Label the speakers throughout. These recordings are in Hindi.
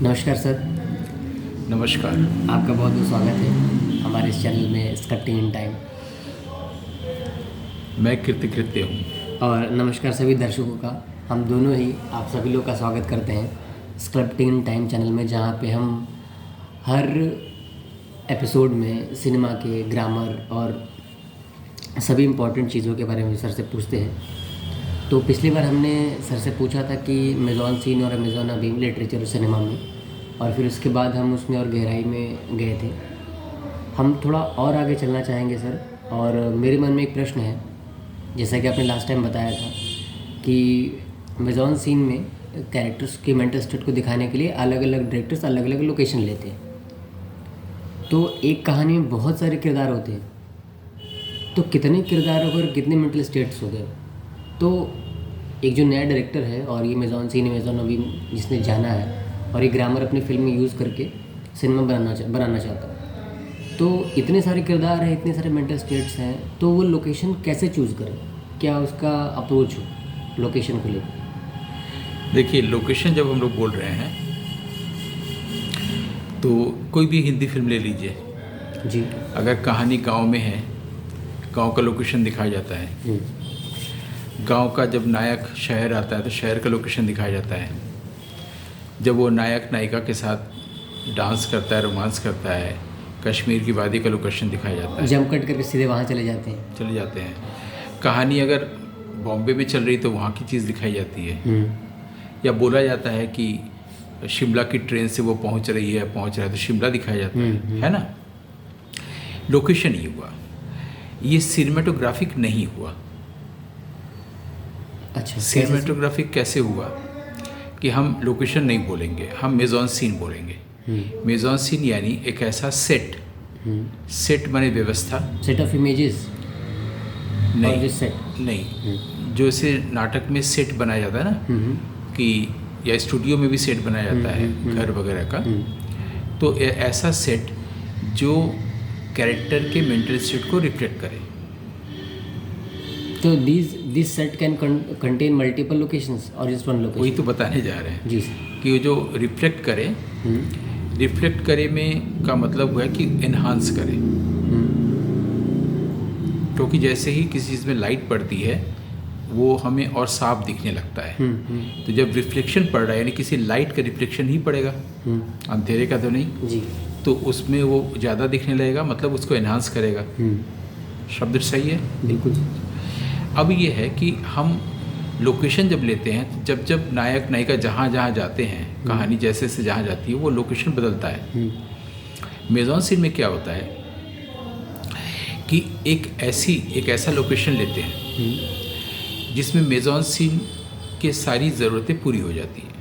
Speaker 1: नमस्कार सर।
Speaker 2: नमस्कार।
Speaker 1: आपका बहुत बहुत स्वागत है हमारे इस चैनल में स्क्रिप्टिंग इन टाइम।
Speaker 2: मैं कृत्य हूँ।
Speaker 1: और नमस्कार सभी दर्शकों का। हम दोनों ही आप सभी लोग का स्वागत करते हैं स्क्रिप्टिंग इन टाइम चैनल में, जहाँ पे हम हर एपिसोड में सिनेमा के ग्रामर और सभी इम्पोर्टेंट चीज़ों के बारे में सर से पूछते हैं। तो पिछली बार हमने सर से पूछा था कि मेज़ॉन सीन और अमेज़ॉन अभी लिटरेचर और सिनेमा में, और फिर उसके बाद हम उसमें और गहराई में गए थे। हम थोड़ा और आगे चलना चाहेंगे सर। और मेरे मन में एक प्रश्न है, जैसा कि आपने लास्ट टाइम बताया था कि मेज़ॉन सीन में कैरेक्टर्स की मेंटल स्टेट को दिखाने के लिए अलग अलग डायरेक्टर्स अलग अलग लोकेशन लेते हैं। तो एक कहानी में बहुत सारे किरदार होते हैं, तो कितने किरदार और कितने मेंटल स्टेट्स हो गए। तो एक जो नया डायरेक्टर है और ये मेज़ॉन सीन मेज़ॉन अभी जिसने जाना है और ये ग्रामर अपनी फिल्म में यूज़ करके सिनेमा बनाना चाहता है, तो इतने सारे किरदार हैं, इतने सारे मेंटल स्टेट्स हैं, तो वो लोकेशन कैसे चूज़ करें? क्या उसका अप्रोच हो लोकेशन को लेकर?
Speaker 2: देखिए, लोकेशन जब हम लोग बोल रहे हैं तो कोई भी हिंदी फिल्म ले लीजिए
Speaker 1: जी।
Speaker 2: अगर कहानी गांव में है, गांव का लोकेशन दिखाया जाता है। गांव का जब नायक शहर आता है तो शहर का लोकेशन दिखाया जाता है। जब वो नायक नायिका के साथ डांस करता है, रोमांस करता है, कश्मीर की वादी का लोकेशन दिखाया जाता है।
Speaker 1: जंप कट करके सीधे वहाँ चले जाते हैं।
Speaker 2: कहानी अगर बॉम्बे में चल रही तो वहाँ की चीज़ दिखाई जाती है। या बोला जाता है कि शिमला की ट्रेन से वो पहुँच रहा है तो शिमला दिखाया जाता है ना। लोकेशन ये हुआ, ये सिनेमेटोग्राफिक नहीं हुआ।
Speaker 1: अच्छा,
Speaker 2: सिनेमेटोग्राफिक कैसे हुआ कि हम लोकेशन नहीं बोलेंगे, हम मेज़ॉन सीन बोलेंगे। मेज़ॉन सीन यानी एक ऐसा सेट माने व्यवस्था,
Speaker 1: सेट ऑफ इमेजेस
Speaker 2: नहीं जो इसे नाटक में सेट बनाया जाता है ना, कि या स्टूडियो में भी सेट बनाया जाता है घर वगैरह का। तो ऐसा सेट जो कैरेक्टर के मेंटल स्टेट को रिफ्लेक्ट करे।
Speaker 1: तो this set can contain multiple locations और जस्ट वन लोकेशन?
Speaker 2: वही तो बताने जा रहे हैं
Speaker 1: जी सर।
Speaker 2: कि वो जो रिफ्लेक्ट करे में का मतलब हुआ कि एनहांस करे। क्योंकि जैसे ही किसी चीज़ में लाइट पड़ती है वो हमें और साफ दिखने लगता है। तो जब रिफ्लेक्शन पड़ रहा है यानी किसी लाइट का रिफ्लेक्शन ही पड़ेगा, अंधेरे का तो नहीं
Speaker 1: जी,
Speaker 2: तो उसमें वो ज़्यादा दिखने लगेगा, मतलब उसको एनहांस करेगा। शब्द सही है?
Speaker 1: बिल्कुल।
Speaker 2: अब ये है कि हम लोकेशन जब लेते हैं, जब नायक नायिका जहाँ जाते हैं, कहानी जैसे से जहाँ जाती है वो लोकेशन बदलता है। मेज़ॉन सीन में क्या होता है कि एक ऐसा लोकेशन लेते हैं जिसमें मेज़ॉन सीन के सारी ज़रूरतें पूरी हो जाती हैं।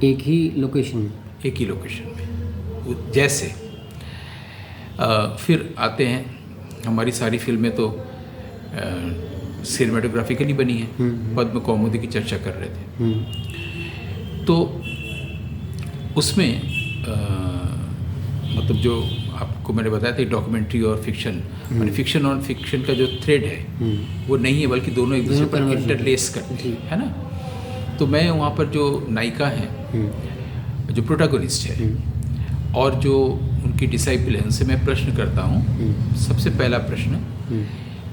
Speaker 1: एक ही लोकेशन में
Speaker 2: जैसे फिर आते हैं, हमारी सारी फिल्में तो सिनेमेटोग्राफिकली बनी है। पद्म कौमुदी की चर्चा कर रहे थे तो उसमें मतलब जो आपको मैंने बताया था डॉक्यूमेंट्री और फिक्शन, फिक्शन और फिक्शन का जो थ्रेड है वो नहीं है, बल्कि दोनों एक दूसरे पर इंटरलेस करते हैं, है ना। तो मैं वहाँ पर जो नायिका है, जो प्रोटैगनिस्ट है और जो उनकी डिसाइपल है, उनसे मैं प्रश्न करता हूँ। सबसे पहला प्रश्न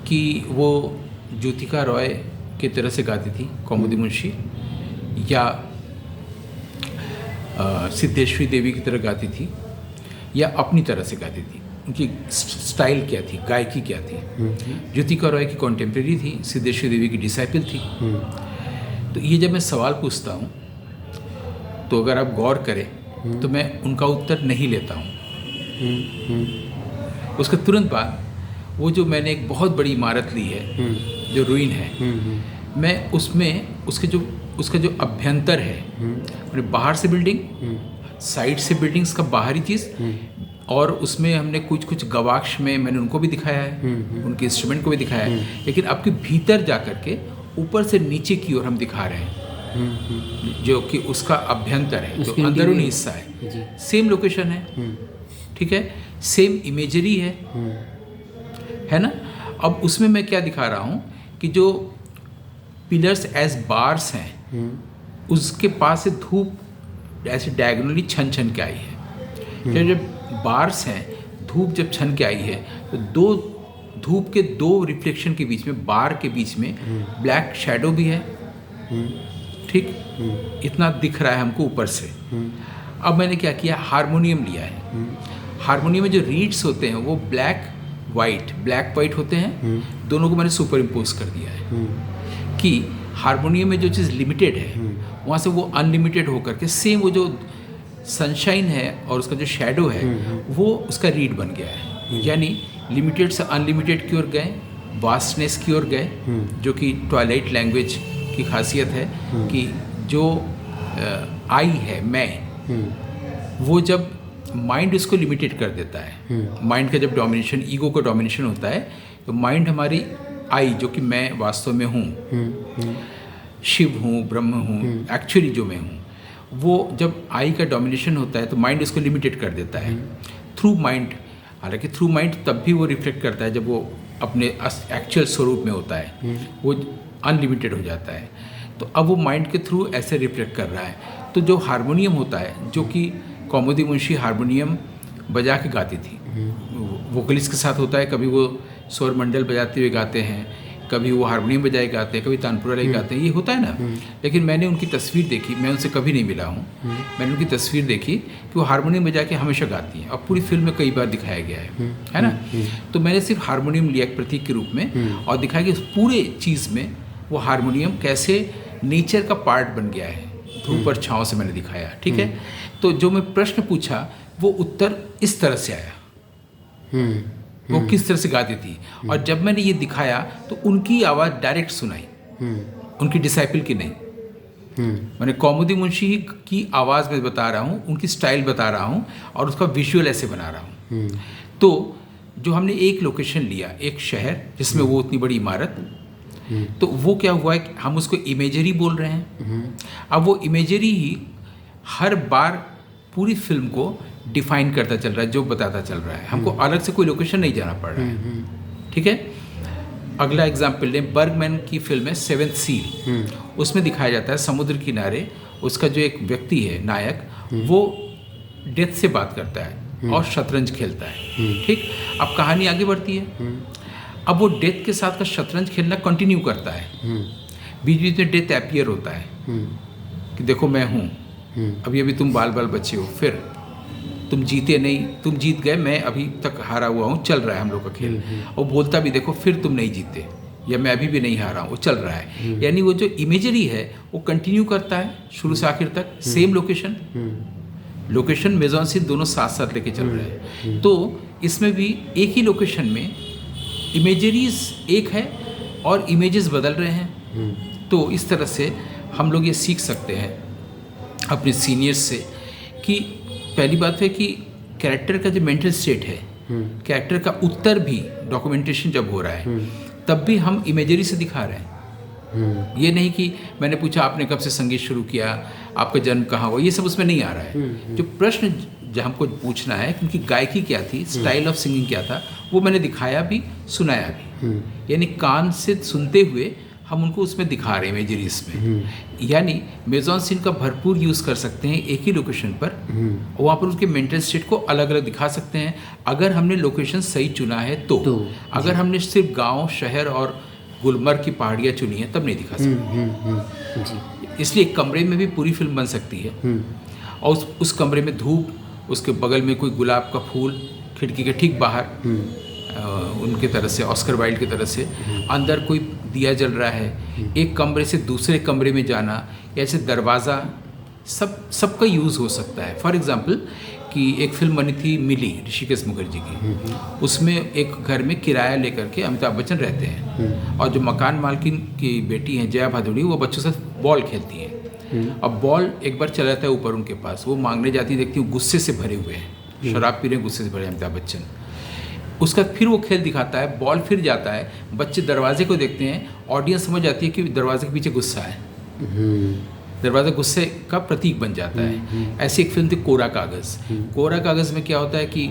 Speaker 2: कि वो ज्योतिका रॉय की तरह से गाती थी, कौमुदी मुंशी, या सिद्धेश्वरी देवी की तरह गाती थी, या अपनी तरह से गाती थी। उनकी स्टाइल क्या थी, गायकी क्या थी। ज्योतिका रॉय की कॉन्टेम्प्रेरी थी, सिद्धेश्वरी देवी की डिसाइपल थी। तो ये जब मैं सवाल पूछता हूँ तो अगर आप गौर करें तो मैं उनका उत्तर नहीं लेता हूँ। उसके तुरंत बाद वो जो मैंने एक बहुत बड़ी इमारत ली है जो रुइन है, मैं उसमें उसका जो अभ्यंतर है, मतलब बाहर से बिल्डिंग, साइड से बिल्डिंग्स का बाहरी चीज़, और उसमें हमने कुछ गवाक्ष में मैंने उनको भी दिखाया है, उनके इंस्ट्रूमेंट को भी दिखाया है, लेकिन आपके भीतर जा कर के ऊपर से नीचे की ओर हम दिखा रहे हैं जो कि उसका अभ्यंतर है, जो अंदरूनी हिस्सा है। सेम लोकेशन है, ठीक है, सेम इमेजरी है ना। अब उसमें मैं क्या दिखा रहा हूँ कि जो पिलर्स एज बार्स हैं उसके पास से धूप ऐसे डायगोनली छन छन के आई है। जब बार्स हैं, धूप जब छन के आई है तो धूप के दो रिफ्लेक्शन के बीच में, बार के बीच में ब्लैक शैडो भी है, ठीक, इतना दिख रहा है हमको ऊपर से। अब मैंने क्या किया, हारमोनियम लिया है। हारमोनियम में जो रीड्स होते हैं वो ब्लैक वाइट होते हैं, दोनों को मैंने सुपर इम्पोज कर दिया है कि हारमोनियम में जो चीज़ लिमिटेड है वहाँ से वो अनलिमिटेड होकर के सेम वो जो सनशाइन है और उसका जो शैडो है वो उसका रीड बन गया है। यानी लिमिटेड से अनलिमिटेड की ओर गए, वास्टनेस की ओर गए, जो कि ट्वाइलाइट लैंग्वेज की खासियत है कि जो आई है मैं, वो जब माइंड इसको लिमिटेड कर देता है, माइंड का जब डोमिनेशन, ईगो का डोमिनेशन होता है, तो माइंड हमारी आई जो कि मैं वास्तव में हूँ, शिव हूँ, ब्रह्म हूँ, एक्चुअली जो मैं हूँ, वो जब आई का डोमिनेशन होता है तो माइंड इसको लिमिटेड कर देता है थ्रू माइंड। हालांकि थ्रू माइंड तब भी वो रिफ्लेक्ट करता है जब वो अपने एक्चुअल स्वरूप में होता है, वो अनलिमिटेड हो जाता है। तो अब वो माइंड के थ्रू ऐसे रिफ्लेक्ट कर रहा है। तो जो हारमोनियम होता है, जो कि कौमुदी मुंशी हारमोनियम बजा के गाती थी, वोकलिस्ट के साथ होता है, कभी वो स्वर मंडल बजाते हुए गाते हैं, कभी वो हारमोनियम बजाए गाते हैं, कभी तानपुरा ले गाते हैं, ये होता है ना। लेकिन मैंने उनकी तस्वीर देखी, मैं उनसे कभी नहीं मिला हूँ, मैंने उनकी तस्वीर देखी कि वो हारमोनियम बजा के हमेशा गाती हैं और पूरी फिल्म में कई बार दिखाया गया है ना। तो मैंने सिर्फ हारमोनियम लिया एक प्रतीक के रूप में और दिखाया कि उस पूरे चीज़ में वो हारमोनियम कैसे नेचर का पार्ट बन गया है, धूप और छाँव से मैंने दिखाया, ठीक है। तो जो मैं प्रश्न पूछा वो उत्तर इस तरह से आया, वो किस तरह से गाती थी। और जब मैंने ये दिखाया तो उनकी आवाज़ डायरेक्ट सुनाई, उनकी डिसाइपल की नहीं। मैंने कौमुदी मुंशी की आवाज़ में बता रहा हूँ, उनकी स्टाइल बता रहा हूँ और उसका विजुअल ऐसे बना रहा हूँ। तो जो हमने एक लोकेशन लिया, एक शहर जिसमें वो उतनी बड़ी इमारत, तो वो क्या हुआ है कि हम उसको इमेजरी बोल रहे हैं। अब वो इमेजरी ही हर बार पूरी फिल्म को डिफाइन करता चल रहा है, जो बताता चल रहा है, हमको अलग से कोई लोकेशन नहीं जाना पड़ रहा है, ठीक है। अगला एग्जाम्पल लें, बर्गमैन की फिल्म है सेवेंथ सील, उसमें दिखाया जाता है समुद्र किनारे उसका जो एक व्यक्ति है नायक, वो डेथ से बात करता है और शतरंज खेलता है, ठीक। अब कहानी आगे बढ़ती है, अब वो डेथ के साथ का शतरंज खेलना कंटिन्यू करता है, बीच बीच में डेथ अपीयर होता है कि देखो मैं हूँ, अभी अभी तुम बाल बच्चे हो, फिर तुम जीते नहीं, तुम जीत गए, मैं अभी तक हारा हुआ हूँ, चल रहा है हम लोग का खेल। और बोलता भी देखो फिर तुम नहीं जीते, या मैं अभी भी नहीं हारा हूँ, वो चल रहा है। यानी वो जो इमेजरी है वो कंटिन्यू करता है शुरू से आखिर तक, सेम लोकेशन मेजॉन सीन दोनों साथ साथ लेके चल रहे हैं। तो इसमें भी एक ही लोकेशन में इमेजरीज एक है और इमेजेस बदल रहे हैं। तो इस तरह से हम लोग ये सीख सकते हैं अपने सीनियर्स से कि पहली बात है कि कैरेक्टर का जो मेंटल स्टेट है, कैरेक्टर का उत्तर भी डॉक्यूमेंटेशन जब हो रहा है तब भी हम इमेजरी से दिखा रहे हैं। ये नहीं कि मैंने पूछा आपने कब से संगीत शुरू किया, आपका जन्म कहाँ हुआ, ये सब उसमें नहीं आ रहा है। जो प्रश्न जो हमको पूछना है कि उनकी गायकी क्या थी, स्टाइल ऑफ सिंगिंग क्या था, वो मैंने दिखाया भी, सुनाया भी। यानी कान से सुनते हुए हम उनको उसमें दिखा रहे हैं इमेजरीज में। यानी मेजॉन सीन का भरपूर यूज़ कर सकते हैं एक ही लोकेशन पर, और वहाँ पर उसके मेंटल स्टेट को अलग अलग दिखा सकते हैं अगर हमने लोकेशन सही चुना है तो अगर हमने सिर्फ गांव, शहर और गुलमर्ग की पहाड़ियाँ चुनी है तब नहीं दिखा सकते। इसलिए एक कमरे में भी पूरी फिल्म बन सकती है, और उस कमरे में धूप, उसके बगल में कोई गुलाब का फूल, खिड़की के ठीक बाहर उनके तरह से, ऑस्कर वाइल्ड की तरह से, अंदर कोई दिया जल रहा है, एक कमरे से दूसरे कमरे में जाना, ऐसे दरवाज़ा, सबका यूज़ हो सकता है। फॉर एग्जांपल कि एक फिल्म बनी थी मिली, ऋषिकेश मुखर्जी की, उसमें एक घर में किराया लेकर के अमिताभ बच्चन रहते हैं, और जो मकान मालकिन की बेटी हैं जया भादुड़ी, वो बच्चों से बॉल खेलती हैं। अब बॉल एक बार चला जाता है ऊपर उनके पास, वो मांगने जाती, देखती हूँ गुस्से से भरे हुए हैं, शराब पी रहे हैं, गुस्से से भरे अमिताभ बच्चन। उसका फिर वो खेल दिखाता है, बॉल फिर जाता है, बच्चे दरवाजे को देखते हैं, ऑडियंस समझ जाती है कि दरवाजे के पीछे गुस्सा है, दरवाज़ा गुस्से का प्रतीक बन जाता है। ऐसी एक फिल्म थी कोरा कागज़। कोरा कागज़ में क्या होता है कि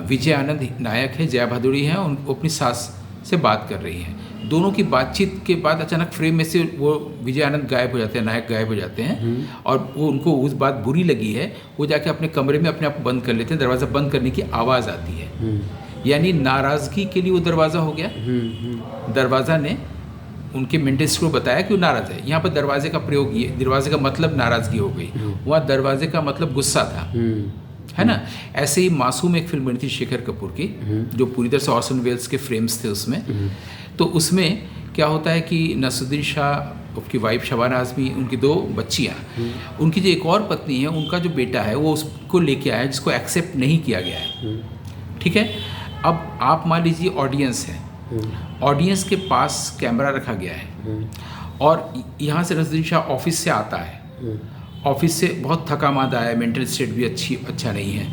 Speaker 2: विजय आनंद नायक है, जया भादुड़ी हैं, वो अपनी सास से बात कर रही हैं, दोनों की बातचीत के बाद अचानक फ्रेम में से वो विजय आनंद गायब हो जाते हैं, नायक गायब हो जाते हैं, और वो उनको उस बात बुरी लगी है, वो जाके अपने कमरे में अपने आप को बंद कर लेते हैं, दरवाज़ा बंद करने की आवाज़ आती है, यानी नाराज़गी के लिए वो दरवाज़ा हो गया। दरवाज़ा ने उनके मेंटेस्ट को बताया कि वो नाराज़ है। यहाँ पर दरवाजे का प्रयोग, ये दरवाजे का मतलब नाराज़गी हो गई, वहाँ दरवाजे का मतलब गुस्सा था, है ना। ऐसे ही मासूम एक फिल्म बनी थी शेखर कपूर की, जो पूरी तरह से ऑर्सन वेल्स के फ्रेम्स थे उसमें। तो उसमें क्या होता है कि नसरुद्दीन शाह, उसकी वाइफ शबाना आज़मी, उनकी 2 बच्चियाँ, उनकी जो एक और पत्नी है, उनका जो बेटा है वो उसको लेके आया, जिसको एक्सेप्ट नहीं किया गया है, ठीक है। अब आप मान लीजिए ऑडियंस है, ऑडियंस के पास कैमरा रखा गया है, और यहाँ से नसरुद्दीन शाह ऑफिस से आता है, ऑफिस से बहुत थका मांदा है, मेंटल स्टेट भी अच्छा नहीं है,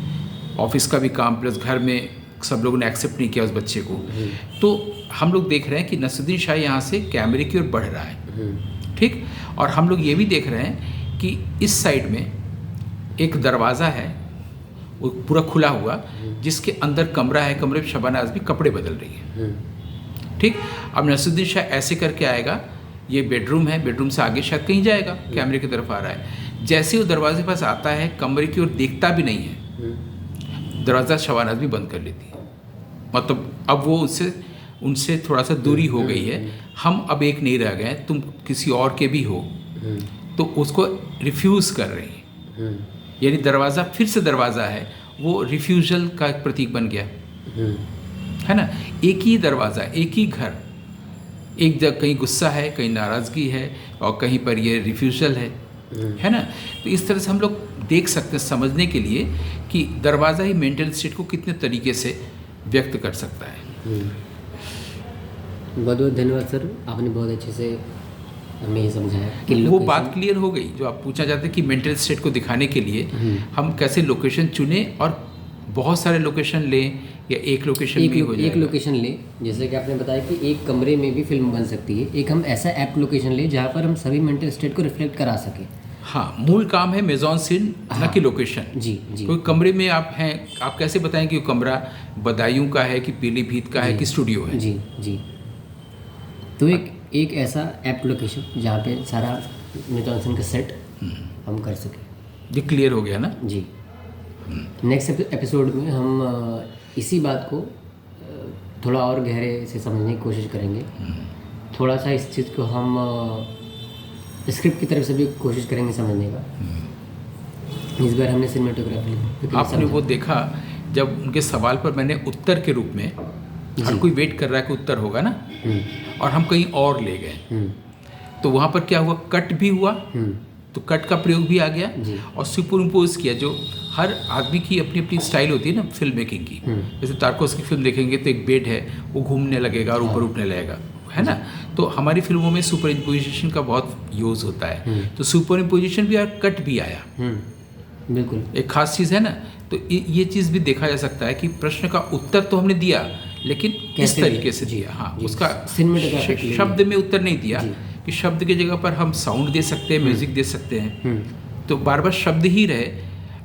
Speaker 2: ऑफिस का भी काम प्लस घर में सब लोगों ने एक्सेप्ट नहीं किया उस बच्चे को। तो हम लोग देख रहे हैं कि नसरुद्दीन शाह यहाँ से कैमरे की ओर बढ़ रहा है, ठीक। और हम लोग ये भी देख रहे हैं कि इस साइड में एक दरवाज़ा है, वो पूरा खुला हुआ, जिसके अंदर कमरा है, कमरे में शबाना आज़मी कपड़े बदल रही है, ठीक। अब नसरुद्दीन शाह ऐसे करके आएगा, ये बेडरूम है, बेडरूम से आगे शायद कहीं जाएगा, कैमरे की तरफ आ रहा है। जैसे वो दरवाजे पास आता है, कमरे की ओर देखता भी नहीं है, दरवाज़ा शबाना आज़मी बंद कर लेती है। मतलब अब वो उनसे थोड़ा सा दूरी हो गई है, हम अब एक नहीं रह गए, तुम किसी और के भी हो, तो उसको रिफ्यूज़ कर रही है, यानी दरवाज़ा फिर से दरवाज़ा है, वो रिफ्यूज़ल का एक प्रतीक बन गया, है ना। एक ही दरवाज़ा, एक ही घर, एक जगह कहीं गुस्सा है, कहीं नाराज़गी है, और कहीं पर ये रिफ्यूज़ल है ना। तो इस तरह से हम लोग देख सकते हैं, समझने के लिए कि दरवाज़ा ही मेंटल स्टेट को कितने तरीके से व्यक्त कर सकता है।
Speaker 1: बहुत बहुत धन्यवाद सर, आपने बहुत अच्छे से हमें ये समझाया कि
Speaker 2: वो बात क्लियर हो गई जो आप पूछना चाहते हैं कि मेंटल स्टेट को दिखाने के लिए हम कैसे लोकेशन चुने, और बहुत सारे लोकेशन लें या एक लोकेशन भी हो जाएगा।
Speaker 1: एक लोकेशन लें, जैसे कि आपने बताया कि एक कमरे में भी फिल्म बन सकती है, एक हम ऐसा ऐप्ट लोकेशन लें जहाँ पर हम सभी मेंटल स्टेट को रिफ्लेक्ट करा सकें।
Speaker 2: हाँ, मूल काम है मेजॉन सीन, न कि लोकेशन।
Speaker 1: जी जी।
Speaker 2: कोई कमरे में आप हैं, आप कैसे बताएं कि वो कमरा बदायूं का है कि पीलीभीत का है कि स्टूडियो है।
Speaker 1: जी जी। तो एक ऐसा ऐप लोकेशन जहाँ पे सारा मेजॉन सीन का सेट हम कर सकें।
Speaker 2: ये क्लियर हो गया ना
Speaker 1: जी। नेक्स्ट एपिसोड में हम इसी बात को थोड़ा और गहरे से समझने की कोशिश करेंगे। थोड़ा सा इस चीज़ को हम स्क्रिप्ट की तरफ से भी कोशिश करेंगे समझने का। इस बार हमने सिनेमेटोग्राफी
Speaker 2: आपने वो देखा जब उनके सवाल पर मैंने उत्तर के रूप में, हर कोई वेट कर रहा है कि उत्तर होगा ना, और हम कहीं और ले गए, तो वहाँ पर क्या हुआ, कट भी हुआ, तो कट का प्रयोग भी आ गया, और सुपरइम्पोज किया। जो हर आदमी की अपनी अपनी स्टाइल होती है ना फिल्म मेकिंग की। जैसे तारकोस्की फिल्म देखेंगे तो एक बेड है, वो घूमने लगेगा और ऊपर उठने लगेगा, है ना। तो हमारी फिल्मों में सुपर इम्पोजिशन का बहुत यूज़ होता है, तो सुपर इम्पोजिशन भी और कट भी आया,
Speaker 1: बिल्कुल एक
Speaker 2: खास चीज़ है ना। तो ये चीज़ भी देखा जा सकता है कि प्रश्न का उत्तर तो हमने दिया, लेकिन किस तरीके से दिया। हाँ, उसका शब्द में उत्तर नहीं दिया कि शब्द की जगह पर हम साउंड दे सकते हैं, म्यूजिक दे सकते हैं, तो बार बार शब्द ही रहे।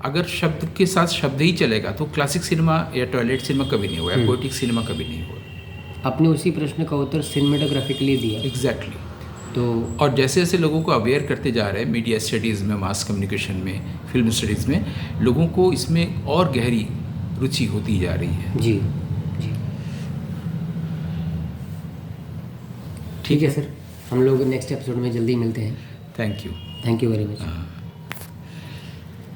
Speaker 2: अगर शब्द के साथ शब्द ही चलेगा तो क्लासिक सिनेमा या टॉयलेट सिनेमा कभी नहीं हुआ, या पोएटिक सिनेमा कभी नहीं हुआ।
Speaker 1: आपने उसी प्रश्न का उत्तर सिनेमेटोग्राफी के लिए दिया।
Speaker 2: एग्जैक्टली।
Speaker 1: तो
Speaker 2: और जैसे जैसे लोगों को अवेयर करते जा रहे हैं, मीडिया स्टडीज़ में, मास कम्युनिकेशन में, फिल्म स्टडीज़ में, लोगों को इसमें और गहरी रुचि होती जा रही है।
Speaker 1: जी जी, ठीक है सर, हम लोग नेक्स्ट एपिसोड में जल्दी मिलते हैं।
Speaker 2: Thank you
Speaker 1: very much.